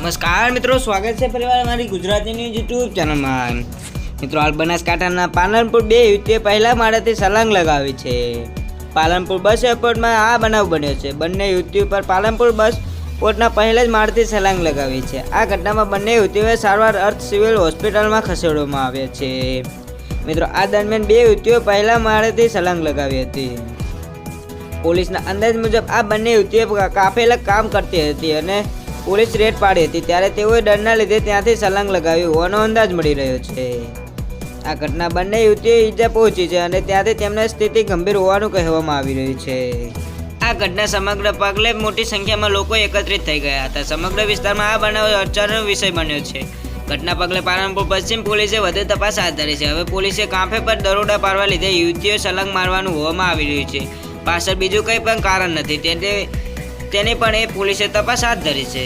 નમસ્કાર મિત્રો, સ્વાગત છે પરિવાર મારી ગુજરાતી ન્યૂઝ યુટ્યુબ ચેનલમાં। મિત્રો, હાલ બનાસકાંઠાના પાલનપુર બે યુવતીએ પહેલા માળેથી છલાંગ લગાવી છે। પાલનપુર બસ એરપોર્ટમાં આ બનાવ બન્યો છે। બંને યુવતીઓ પર પાલનપુર બસ એરપોર્ટના પહેલા જ માળેથી છલાંગ લગાવી છે। આ ઘટનામાં બંને યુવતીઓએ સારવાર અર્થ સિવિલ હોસ્પિટલમાં ખસેડવામાં આવ્યા છે। મિત્રો, આ દરમિયાન બે યુવતીઓ પહેલા માળેથી છલાંગ લગાવી હતી। પોલીસના અંદાજ મુજબ આ બંને યુવતીઓ કાફેલા કામ કરતી હતી અને પોલીસ રેડ પાડી હતી ત્યારે તેઓએ ડરના લીધે ત્યાંથી છલાંગ લગાવી હોવાનો અંદાજ મળી રહ્યો છે। આ ઘટના બંને યુવતીઓ ઈજા પહોંચી છે અને ત્યાંથી તેમની સ્થિતિ ગંભીર હોવાનું કહેવામાં આવી રહ્યું છે। આ ઘટના સમગ્ર પગલે મોટી સંખ્યામાં લોકો એકત્રિત થઈ ગયા હતા। સમગ્ર વિસ્તારમાં આ બનાવ ચર્ચાનો વિષય બન્યો છે। ઘટના પગલે પાલનપુર પશ્ચિમ પોલીસે વધુ તપાસ હાથ ધરી છે। હવે પોલીસે કાંફે પર દરોડા પાડવા લીધે યુવતીઓ છલાંગ મારવાનું હોવામાં આવી રહ્યું છે। પાછળ બીજું કંઈ પણ કારણ નથી, તેની પણ પોલીસે તપાસ હાથ ધરી છે।